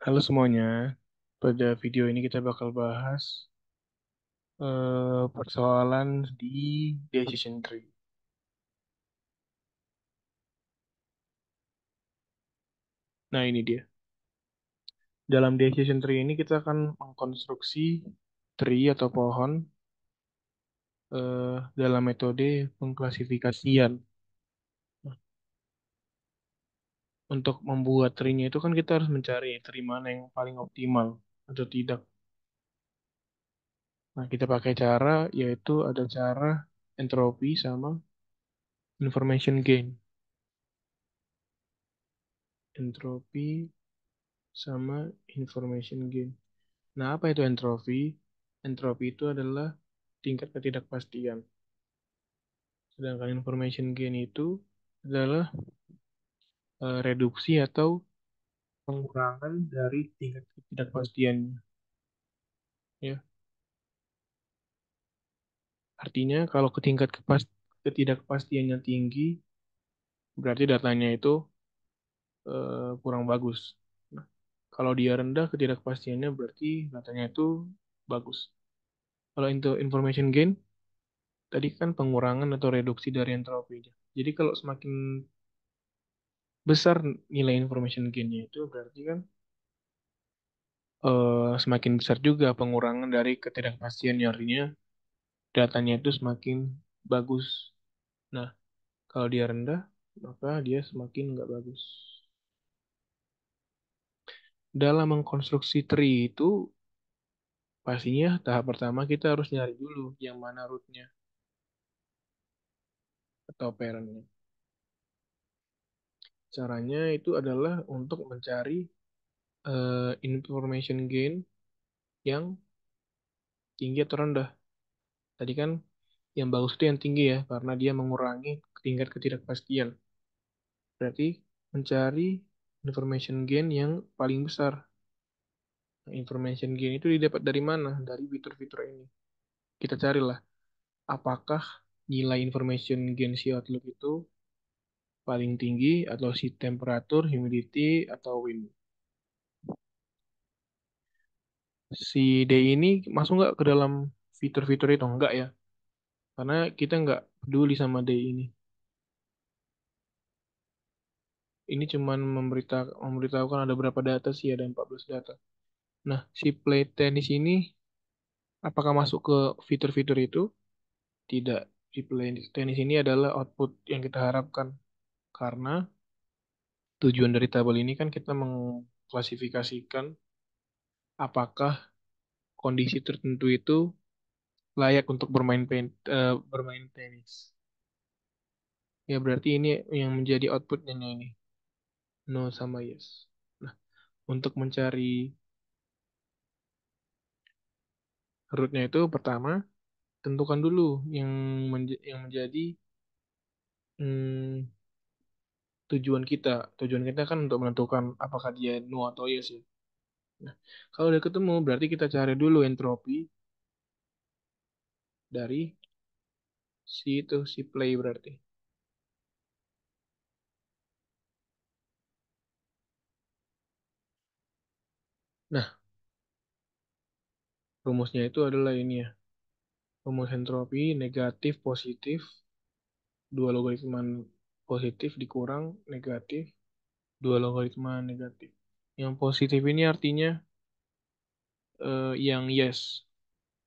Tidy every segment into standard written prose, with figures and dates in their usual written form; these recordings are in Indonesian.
Halo semuanya, pada video ini kita bakal bahas persoalan di decision tree. Nah ini dia. Dalam decision tree ini kita akan mengkonstruksi tree atau pohon dalam metode pengklasifikasian. Nah, untuk membuat tree-nya itu kan kita harus mencari tree mana yang paling optimal atau tidak. Nah kita pakai cara yaitu ada cara entropy sama information gain. Entropy sama information gain. Nah, apa itu entropi? Entropi itu adalah tingkat ketidakpastian. Sedangkan information gain itu adalah reduksi atau pengurangan dari tingkat ketidakpastiannya. Ya, artinya kalau ke tingkat ketidakpastiannya tinggi, berarti datanya itu kurang bagus. Nah, kalau dia rendah ketidakpastiannya berarti datanya itu bagus. Kalau untuk information gain, tadi kan pengurangan atau reduksi dari entropinya. Jadi kalau semakin besar nilai information gain-nya itu berarti kan semakin besar juga pengurangan dari ketidakpastian artinya datanya itu semakin bagus. Nah, kalau dia rendah, maka dia semakin nggak bagus. Dalam mengkonstruksi tree itu, pastinya tahap pertama kita harus nyari dulu yang mana root-nya atau parent-nya. Caranya itu adalah untuk mencari information gain yang tinggi atau rendah. Tadi kan yang bagus itu yang tinggi ya, karena dia mengurangi tingkat ketidakpastian. Berarti mencari information gain yang paling besar. Nah, information gain itu didapat dari mana? Dari fitur-fitur ini. Kita carilah, apakah nilai information gain si Outlook itu paling tinggi atau si temperatur, humidity, atau wind. Si D ini masuk nggak ke dalam fitur-fitur itu? Enggak ya, karena kita nggak peduli sama D ini. Ini cuman memberitahukan ada berapa data sih, ada 14 data. Nah, si play tenis ini apakah masuk ke fitur-fitur itu? Tidak. Si play tenis ini adalah output yang kita harapkan. Karena tujuan dari tabel ini kan kita mengklasifikasikan apakah kondisi tertentu itu layak untuk bermain tenis. Ya berarti ini yang menjadi outputnya ini. No sama yes. Nah, untuk mencari rootnya itu pertama tentukan dulu yang yang menjadi hmm, tujuan kita. Tujuan kita kan untuk menentukan apakah dia no atau yes ya. Nah, kalau udah ketemu berarti kita cari dulu entropi dari si play berarti. Nah, rumusnya itu adalah ini ya. Rumus entropi negatif positif dua logaritma positif dikurang negatif dua logaritma negatif. Yang positif ini artinya yang yes,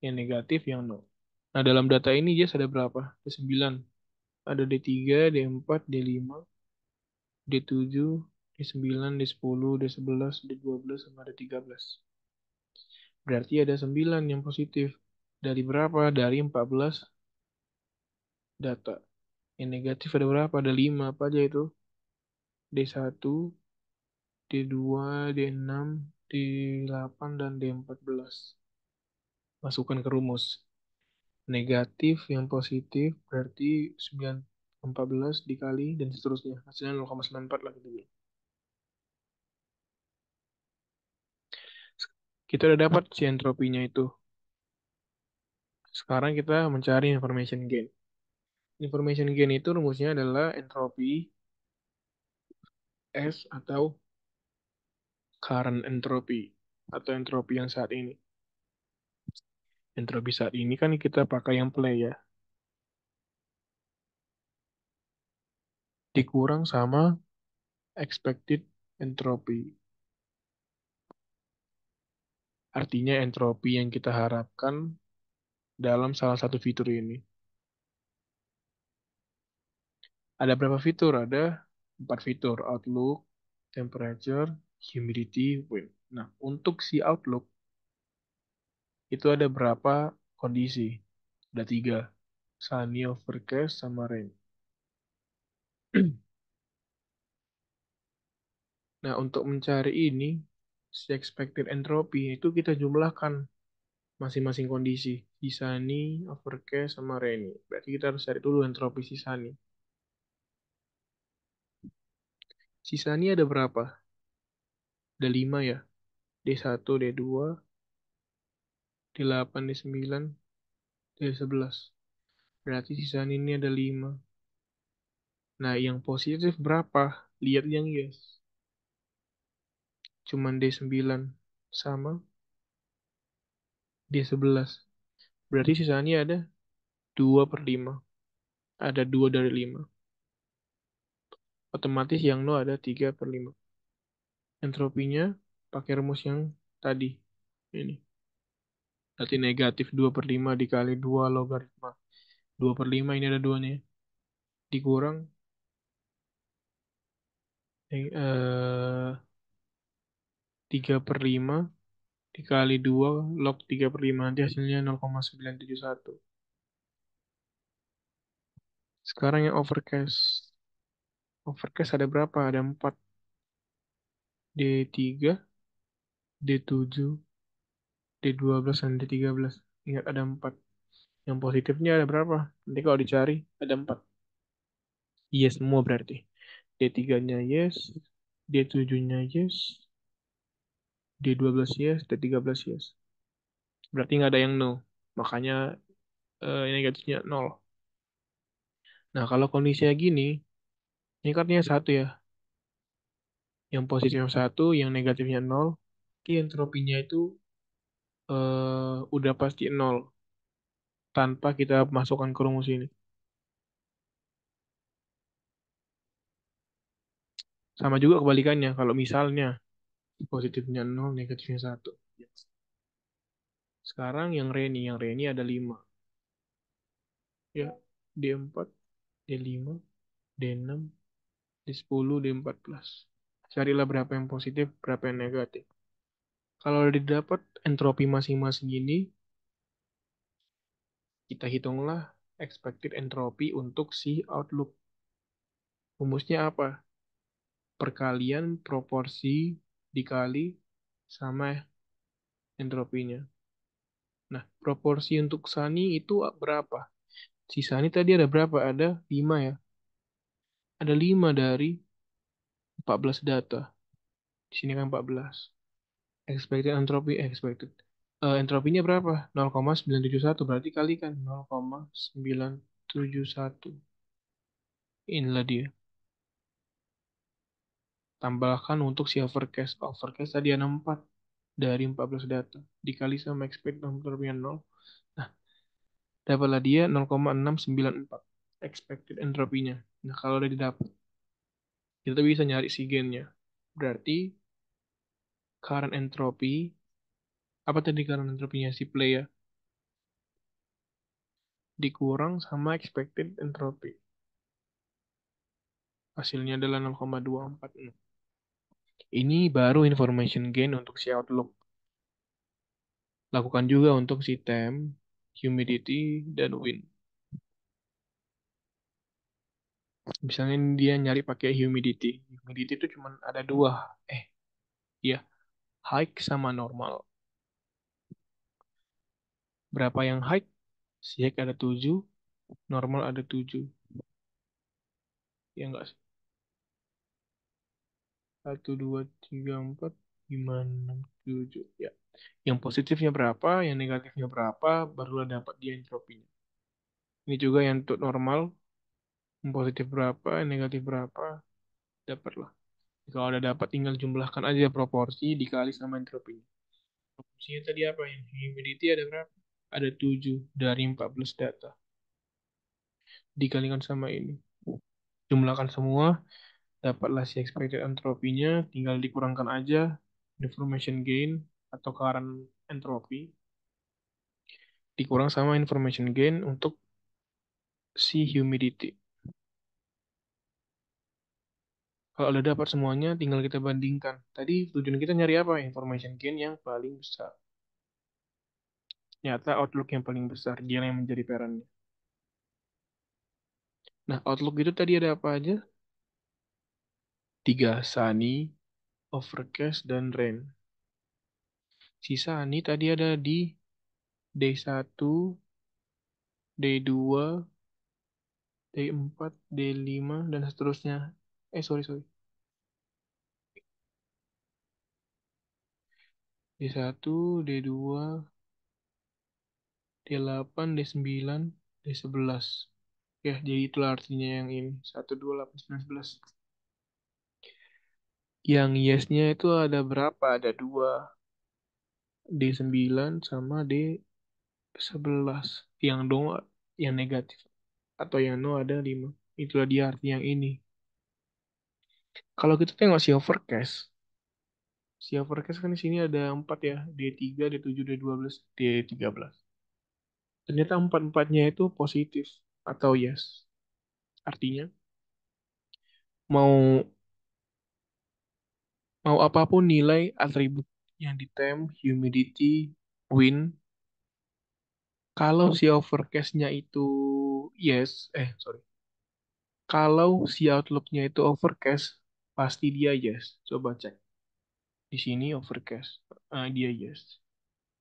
yang negatif yang no. Nah, dalam data ini yes ada berapa? Ada 9. Ada D3, D4, D5, D7, D9, D10, D11, D12, sama ada 13. Berarti ada 9 yang positif. Dari berapa? Dari 14 data. Yang negatif ada berapa? Ada 5. Apa aja itu? D1, D2, D6, D8, dan D14. Masukkan ke rumus. Negatif yang positif berarti 9 14 dikali dan seterusnya. Hasilnya 0,94 lah gitu. Kita udah dapat si entropinya itu. Sekarang kita mencari information gain. Information gain itu rumusnya adalah entropi S atau current entropy atau entropi yang saat ini. Entropi saat ini kan kita pakai yang play ya, dikurang sama expected entropy. Artinya entropi yang kita harapkan dalam salah satu fitur ini. Ada berapa fitur? Ada 4 fitur, outlook, temperature, humidity, wind. Nah, untuk si outlook itu ada berapa kondisi? Ada 3, sunny, overcast, sama rain. Nah, untuk mencari ini, si expected entropy itu kita jumlahkan masing-masing kondisi. Si sunny, overcast, sama rainy. Berarti kita harus cari dulu entropi si sunny. Si sunny ada berapa? Ada 5 ya. D1, D2, D8, D9, D11. Berarti si sunny ini ada 5. Nah, yang positif berapa? Lihat yang yes. Cuman D9 sama D11. Berarti si sunny ada 2/5. Ada 2 dari 5. Otomatis yang no ada 3/5. Entropinya pakai rumus yang tadi. Ini. Berarti negatif 2/5 dikali 2 logaritma. 2/5 ini ada 2-nya. Dikurang 3/5 dikali 2 log 3/5. Nanti hasilnya 0,971. Sekarang yang overcast. Overcast ada berapa? Ada 4. D3, D7, D12, dan D13. Ingat ada 4. Yang positifnya ada berapa? Nanti kalau dicari ada 4. Yes semua berarti. D3-nya yes, D7-nya yes, D12 yes, D13 yes. Berarti nggak ada yang no. Makanya negatifnya 0. Nah, kalau kondisinya gini, ini katanya 1 ya. Yang positifnya 1, yang negatifnya 0. Berarti entropinya itu udah pasti 0. Tanpa kita masukkan ke rumus ini. Sama juga kebalikannya. Kalau misalnya positifnya 0, negatifnya 1. Sekarang yang Reni ada 5. Ya, D4, D5, D6, D10, D14. Carilah berapa yang positif, berapa yang negatif. Kalau udah didapat entropi masing-masing ini, kita hitunglah expected entropy untuk si outlook. Rumusnya apa? Perkalian proporsi dikali sama entropinya. Nah, proporsi untuk Sani itu berapa? Si Sani tadi ada berapa? Ada 5 ya. Ada 5 dari 14 data. Di sini kan 14. Expected entropy, expected. Entropinya berapa? 0,971. Berarti kalikan 0,971. Inilah dia. Tambahkan untuk si overcast. Overcast tadi ada 4 dari 14 data. Dikali sama expected entropy 0. Nah, dapatlah dia 0,694 expected entropinya. Nah, kalau udah didapat, kita bisa nyari si gennya. Berarti current entropy, apa tadi current entropinya si play ya, dikurang sama expected entropy. Hasilnya adalah 0,246. Ini baru information gain untuk si Outlook. Lakukan juga untuk si temp, humidity, dan wind. Misalnya dia nyari pakai humidity. Humidity itu cuma ada 2. Iya, high sama normal. Berapa yang high? Si high ada 7, normal ada 7. Ya enggak sih? 1, 2, 3, 4, 5, 6, 7. Ya. Yang positifnya berapa, yang negatifnya berapa, barulah dapat dia entropinya. Ini juga yang untuk normal, yang positif berapa, yang negatif berapa, dapatlah. Kalau udah dapat tinggal jumlahkan aja proporsi dikali sama entropinya. Proporsinya tadi apa ya? Humidity ada berapa? Ada 7 dari 14 data. Dikalikan sama ini. Jumlahkan semua, dapatlah si expected entropinya, tinggal dikurangkan aja information gain atau current entropy dikurang sama information gain untuk si humidity. Kalau udah dapat semuanya, tinggal kita bandingkan. Tadi tujuan kita nyari apa? Information gain yang paling besar. Ternyata outlook yang paling besar, dia yang menjadi perannya. Nah, outlook itu tadi ada apa aja? Tiga, sunny, overcast, dan rain. Si sunny tadi ada di D1, D2, D4, D5, dan seterusnya. Sorry. D1, D2, D8, D9, D11. Ya, jadi itulah artinya yang ini. 1, 2, 8, 9, 11. Yang yes-nya itu ada berapa? Ada dua. D9 sama D11. Yang dong yang negatif. Atau yang no ada 5. Itulah dia arti yang ini. Kalau kita tengok si overcast. Si overcast kan di sini ada 4 ya. D3, D7, D12, D13. Ternyata empat-empatnya itu positif atau yes. Artinya mau mau apapun nilai atribut yang di temp, humidity, wind, kalau si overcast-nya itu yes, sorry. Kalau si outlook-nya itu overcast, pasti dia yes. Coba cek. Di sini overcast, dia yes.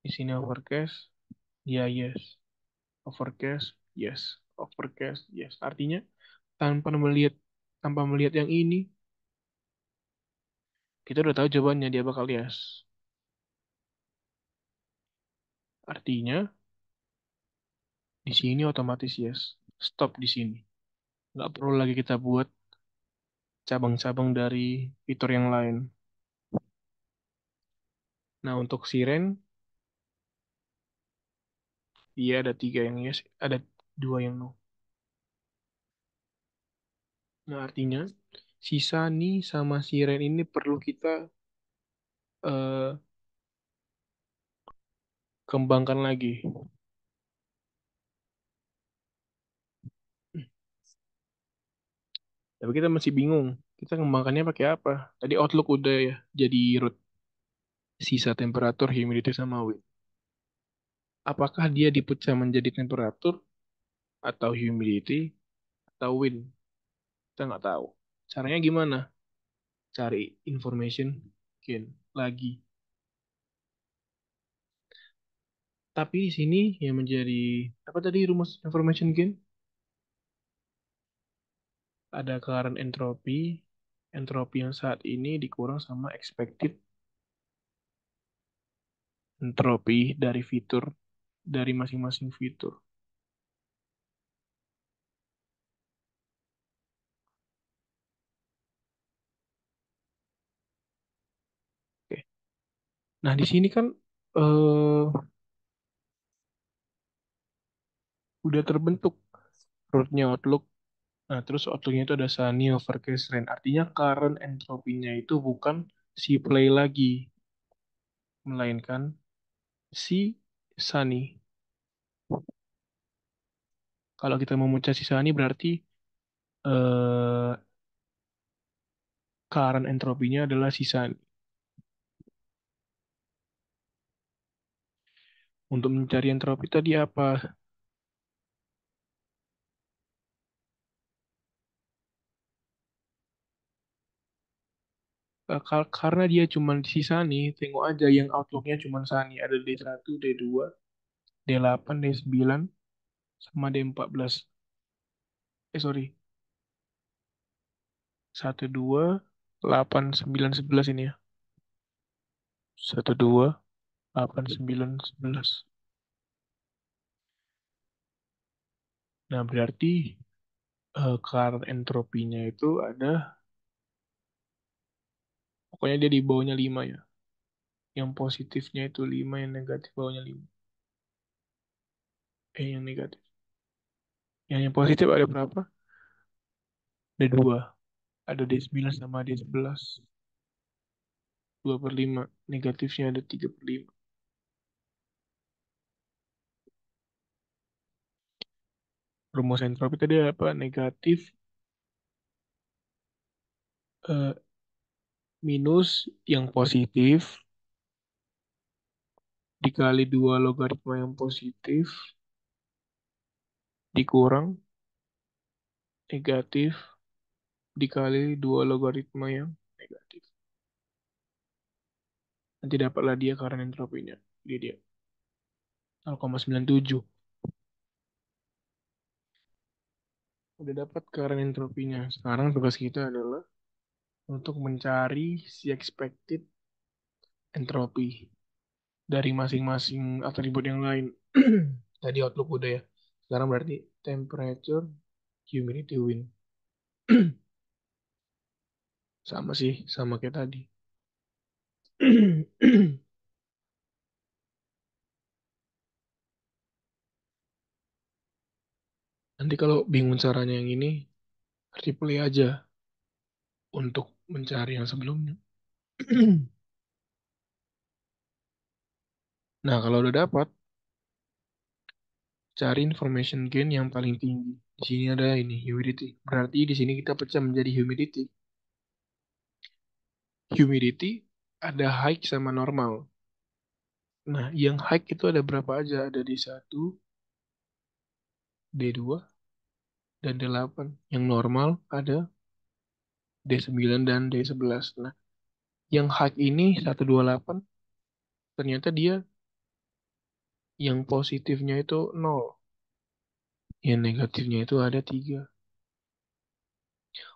Di sini overcast, dia yes. Overcast, yes. Overcast, yes. Artinya tanpa melihat tanpa melihat yang ini, kita udah tahu jawabannya dia bakal yes. Artinya di sini otomatis yes. Stop di sini. Nggak perlu lagi kita buat cabang-cabang dari fitur yang lain. Nah, untuk siren, dia ada tiga yang yes, ada dua yang no. Nah, artinya si Sani sama siren ini perlu kita eh, kembangkan lagi. Tapi kita masih bingung. Kita kembangkannya pakai apa? Tadi Outlook udah ya, jadi root. Sisa temperatur, humidity, sama wind. Apakah dia dipecah menjadi temperatur, atau humidity, atau wind? Kita nggak tahu. Caranya gimana? Cari information gain lagi. Tapi di sini yang menjadi apa tadi rumus information gain? Ada current entropy, entropy yang saat ini dikurang sama expected entropy dari fitur dari masing-masing fitur. Oke. Nah, di sini kan eh, udah terbentuk rootnya Outlook. Nah, terus Outlooknya itu ada Sunny overcast rain. Artinya current entropinya itu bukan si play lagi, melainkan si Sunny. Kalau kita mau memecah si Sunny berarti eh, current entropinya adalah si Sunny. Untuk mencari entropi tadi apa? Karena dia cuma sisa nih, tengok aja yang outlooknya cuma Sani. Ada D1, D2, D8, D9, sama D14. Sorry. 1, 2, 8, 9, 11 ini ya. 1, 2, 8, 9, 11. Nah, berarti current entropinya itu ada Pokoknya dia di bawahnya 5 ya. Yang positifnya itu 5, yang negatif bawahnya 5. Yang negatif. Yang positif ada berapa? Ada 2. Ada D9 sama D11. 2/5. Negatifnya ada 3/5. Rumus entropi tadi apa? Negatif eh, minus yang positif dikali 2 logaritma yang positif dikurang negatif dikali 2 logaritma yang negatif. Nanti dapatlah dia karena entropinya. Jadi dia 0,97. Udah dapat current entropinya. Sekarang tugas kita adalah untuk mencari si expected entropy dari masing-masing atribut yang lain. Tadi outlook udah ya. Sekarang berarti temperature, humidity, wind. Sama sih, sama kayak tadi. Nanti kalau bingung caranya yang ini, replay aja untuk mencari yang sebelumnya. Nah, kalau udah dapat, cari information gain yang paling tinggi. Di sini ada ini, humidity. Berarti di sini kita pecah menjadi humidity. Humidity ada high sama normal. Nah, yang high itu ada berapa aja? Ada D1, D2, dan D8. Yang normal ada D9 dan D11. Nah, yang high ini 128, ternyata dia yang positifnya itu 0. Yang negatifnya itu ada 3.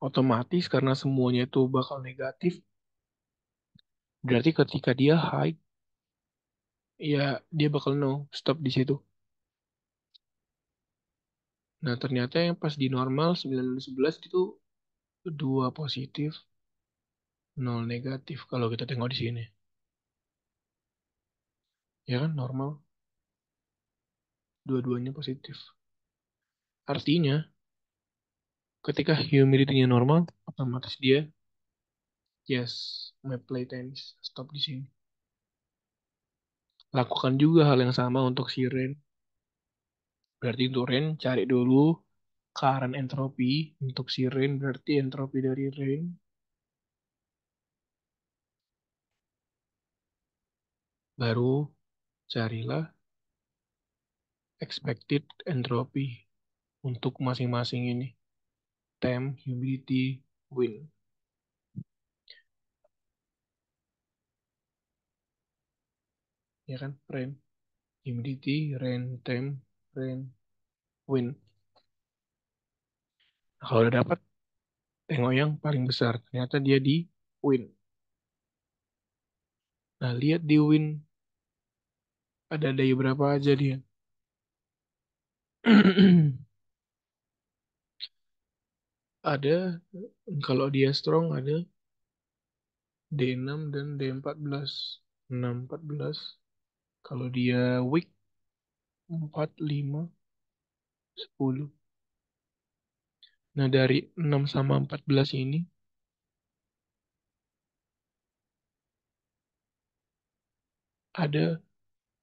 Otomatis karena semuanya itu bakal negatif, berarti ketika dia high, ya dia bakal no, stop di situ. Nah, ternyata yang pas di normal 9 dan 11 itu 2 positif, 0 negatif kalau kita tengok di sini. Ya kan, normal. Dua-duanya positif. Artinya, ketika humidity-nya normal, otomatis dia, yes, may play tennis. Stop di sini. Lakukan juga hal yang sama untuk si rain. Berarti untuk rain, cari dulu current entropy. Untuk si rain, berarti entropi dari rain. Baru carilah expected entropy untuk masing-masing ini. Temp, humidity, wind. Ya kan, rain. Humidity, rain, temp, rain, wind. Nah, kalau udah dapat, tengok yang paling besar. Ternyata dia di wind. Nah, lihat di wind ada daya berapa aja dia. Ada, kalau dia strong ada D6 dan D14. 6, 14. Kalau dia weak, 4, 5, 10. Nah, dari 6 sama 14 ini, ada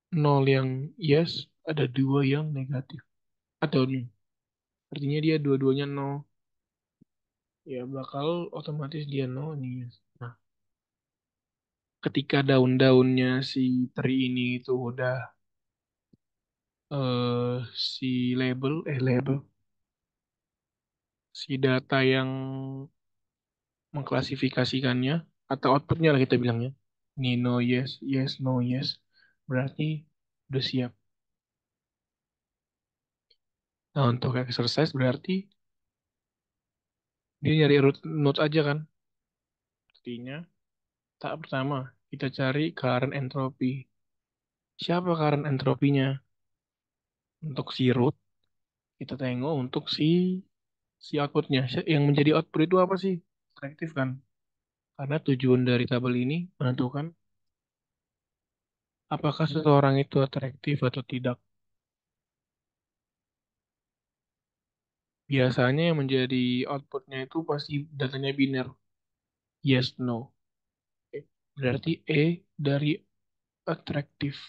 0 yang yes, ada 2 yang negatif. Atau artinya dia dua-duanya 0. Ya, bakal otomatis dia 0 nih. Yes. Nah, ketika daun-daunnya si teri ini itu udah si label si data yang mengklasifikasikannya atau outputnya lah kita bilangnya ini no yes yes no yes berarti udah siap. Nah, untuk exercise berarti dia nyari root node aja kan, artinya tahap pertama kita cari current entropy. Siapa current entropinya? Untuk si root kita tengok untuk si si outputnya. Yang menjadi output itu apa sih? Reaktif kan. Karena tujuan dari tabel ini menentukan apakah seseorang itu atraktif atau tidak. Biasanya yang menjadi outputnya itu pasti datanya biner. Yes, no. Oke. Berarti E dari atraktif.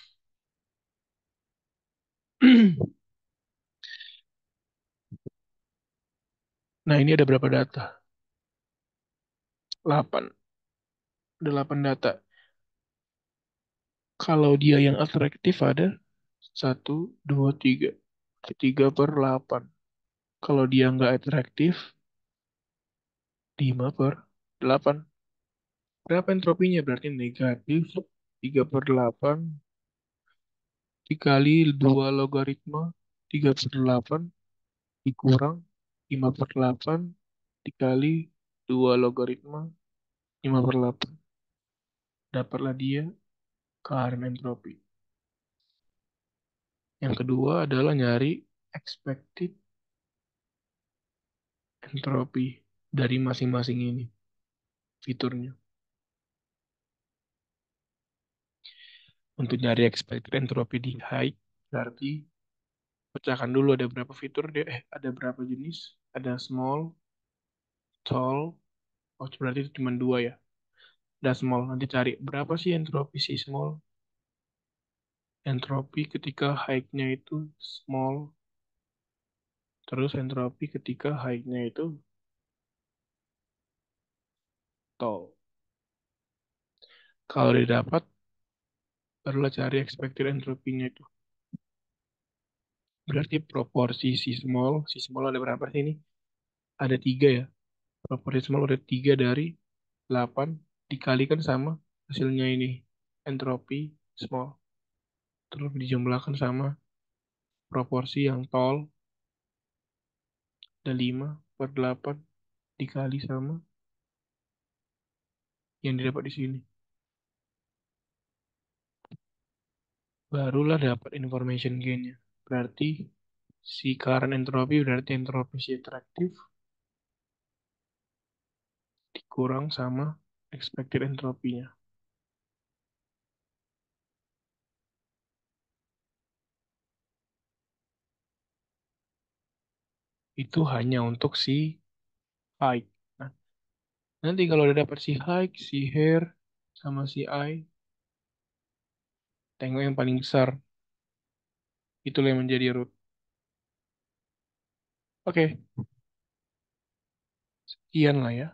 Nah, ini ada berapa data? 8. Ada 8 data. Kalau dia yang atraktif ada 1, 2, 3. 3/8. Kalau dia nggak atraktif, 5/8. Berapa entropinya? Berarti negatif 3/8 dikali 2 logaritma 3/8 dikurang 5/8 dikali 2 logaritma 5/8. Dapatlah dia current entropi. Yang kedua adalah nyari expected entropy dari masing-masing ini fiturnya. Untuk nyari expected entropy di high, berarti pecahkan dulu ada berapa fitur dia, ada berapa jenis, ada small, tall, oh berarti itu cuma dua ya, ada small, nanti cari berapa sih entropi si small, entropi ketika high-nya itu small, terus entropi ketika high-nya itu tall. Kalau didapat, barulah cari expected entropinya itu. Berarti proporsi si small ada berapa sih ini? Ada 3 ya. Proporsi small ada 3 dari 8 dikalikan sama hasilnya ini. Entropi small. Terus dijumlahkan sama proporsi yang tall ada 5/8 dikali sama yang didapat di sini. Barulah dapat information gain-nya. Berarti si current entropy berarti entropi si atraktif dikurang sama expected entropinya. Itu hanya untuk si height. Nah, nanti kalau udah dapat si height, si hair, sama si eye, tengok yang paling besar. Itulah yang menjadi root. Oke, sekian lah ya.